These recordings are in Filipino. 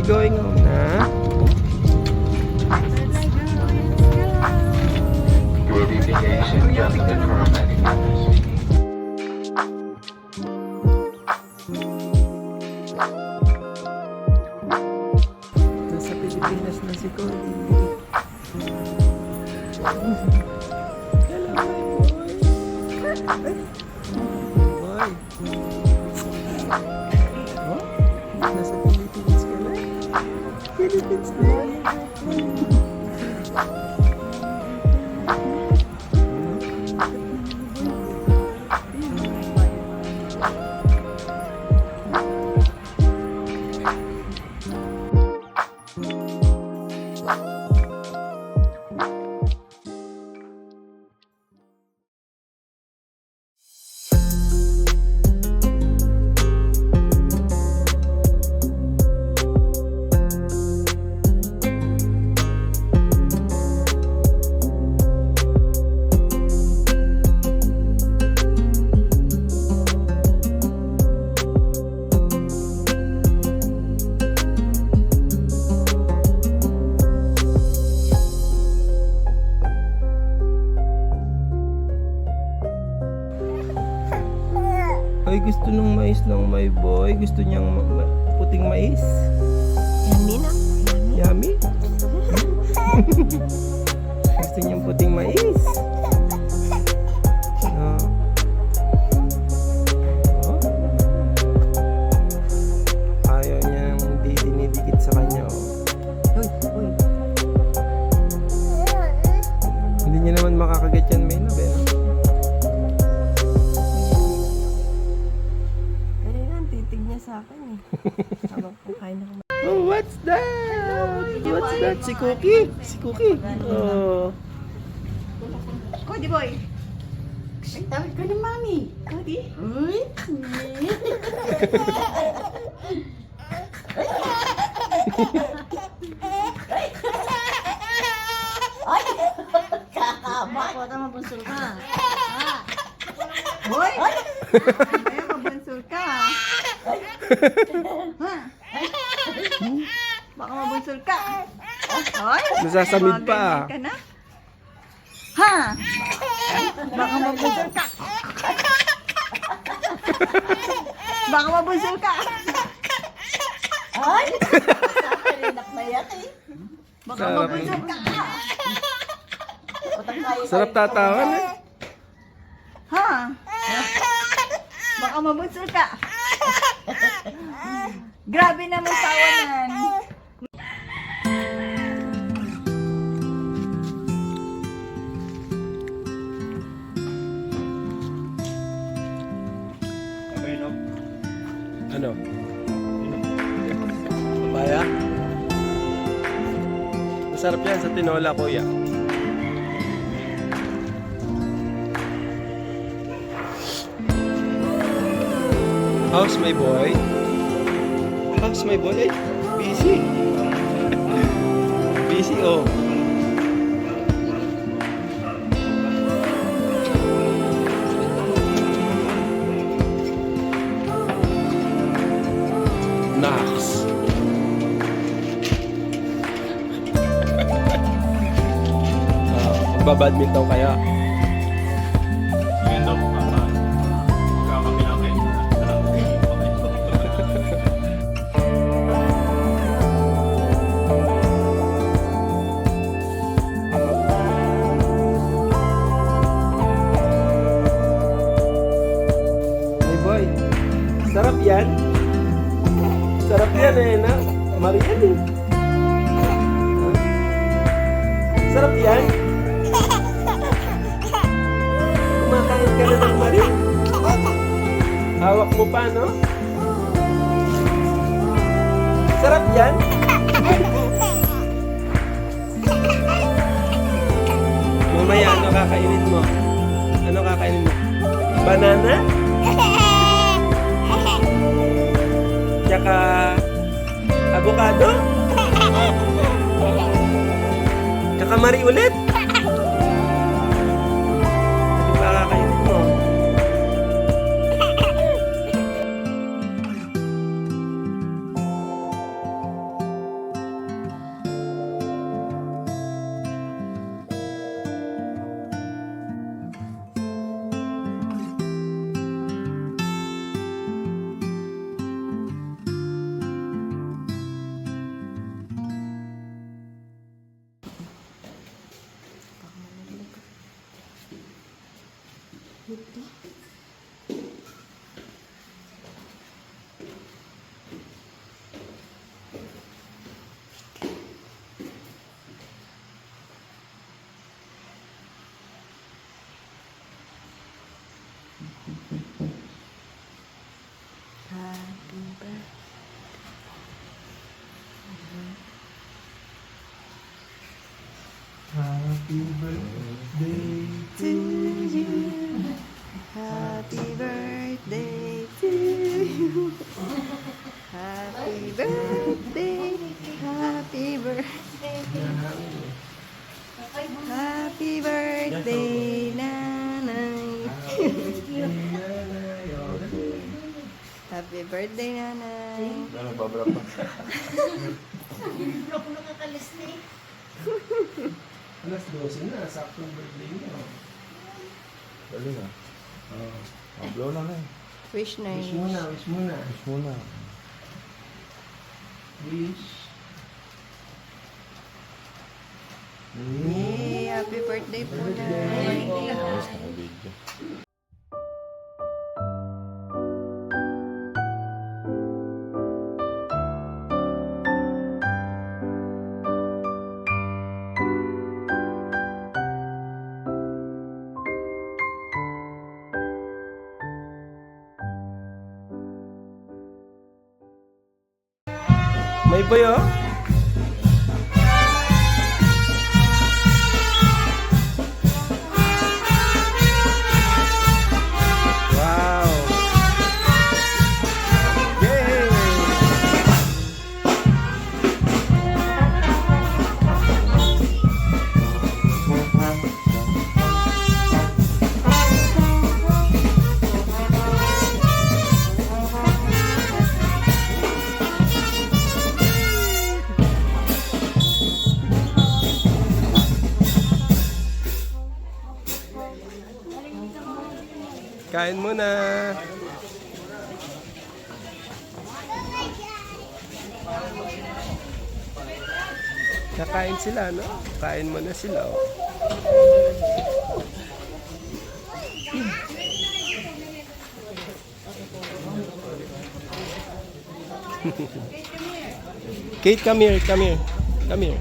going home na? Your deviation just confirmed many matters. Nasa Pilipinas na si Cody. Hello, my boy. Boy. Oh? Nasa Philippines ka na? Philippines na yan. Ay, gusto ng mais ng my boy. Gusto niyang puting mais. Yummy na. Yummy? Gusto niyang puting mais. Oh. Oh. Ayaw niyang dinidikit sa kanya. Oh. Uy, uy. Hindi niya naman makakagat yan, may nabe. Pero yan, titig niya sa akin eh. Habang kumakain ako. Oh, what's that? What's that? Si Cookie? Si Cookie? Oh. Cody boy! Ay, tawag ka ng mami. Cody? Uy! Ay! Kakama! Baka mabunsol ka. Boy! Ayaw mabunsol ka. Ha? Baka mabunsol ka. Ay! Nasasamid pa. Ka na? Ha? Baka mabunsol ka. Baka mabunsol ka. Ay! Nakarinak na yan eh. Baka Sarap. mabunsol ka. Sarap tatawan eh. Ha? Baka mabunsol ka. Grabe naman tawanan. Ano? Papaya? Masarap yan sa tinola, kuya. How's my boy? How's my boy? Ay, busy. Busy, oh. Nax. Magbabadminton kaya. Hey boy, sarap yan. Sarap yan eh, na. Marian eh. Sarap yan. Kumakain ka na ng Marie. Hawak mo pa, no? Sarap yan. Mamaya, ano kakainin mo? Ano kakainin mo? Banana? Tsaka avocado? Tsaka Marie ulit? Ano ba kakainin mo? Happy birthday To you. Happy birthday to you. Happy birthday. Happy birthday. Happy birthday, Nanay. Happy birthday, Nanay. Ano, babra pa. Alas 12 na, saktong birthday niya. Dali na. Blow na na eh. Wish na Wish yun. muna, wish muna. Wish muna. Wish. Yay! Happy birthday po, Nay. Ayos na video. May boy oh. Wow. Yay. Kain muna. Kakain sila, no? Kain muna sila, oh. Kate, come here, come here. Come here.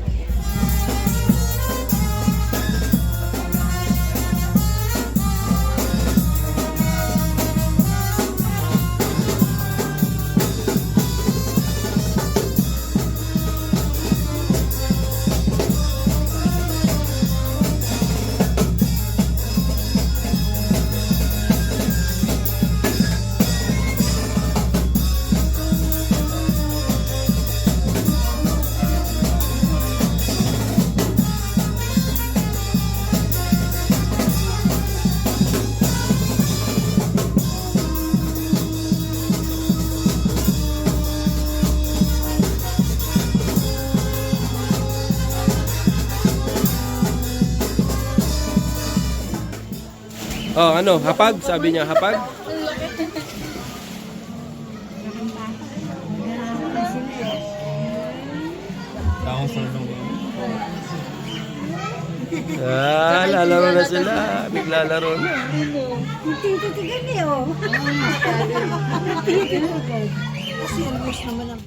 Oh, ano? Hapag? Sabi niya, hapag? Takong sarong. Ah, lalaro na sila. Naglalaro na. Titigan niyo. Titigan. Serious naman ang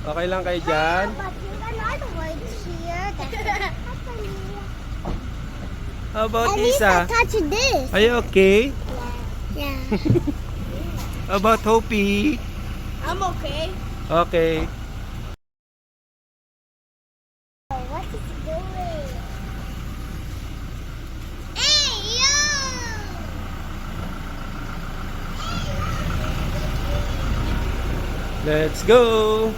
Okay lang kayo dyan? How about At least I Isa? touched this. Are you okay? Yeah. How about Hopi? I'm okay. Okay. What is he doing? Hey, yo! Let's go!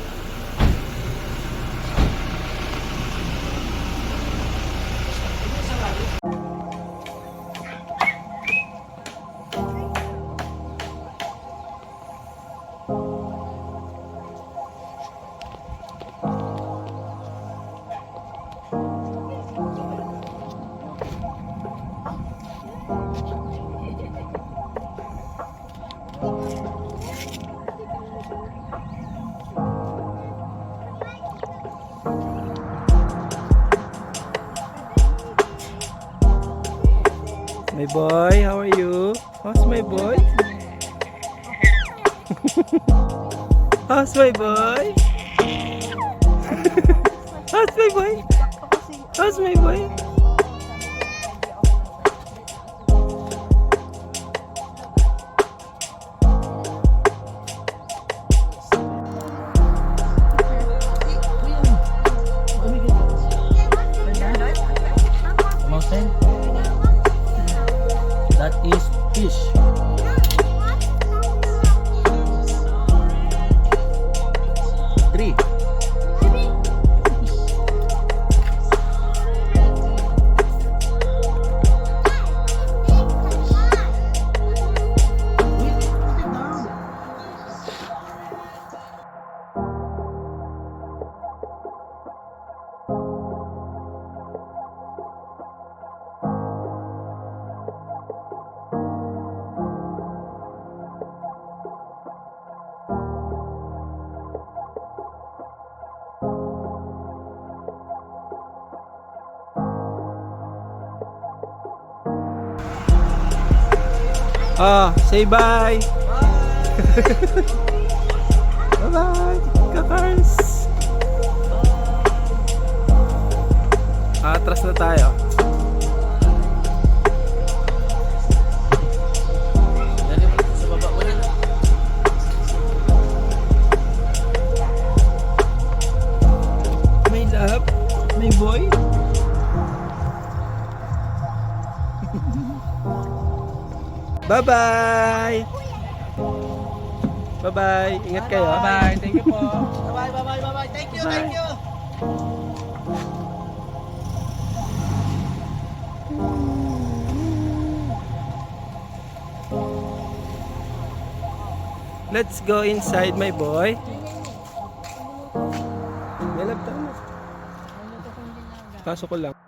My boy, how are you? How's my boy? How's my boy? How's my boy? How's my boy? Mountain? That is fish. Three. Say bye. Bye-bye. Kakars. Atras na tayo. Sa baba mo yan. My love, my boy. Bye-bye. Bye-bye. Ingat kayo. Bye-bye. Thank you po. Bye-bye, bye-bye, bye-bye. Thank you, thank you. Let's go inside, my boy. May love tayo. Pasok ko lang.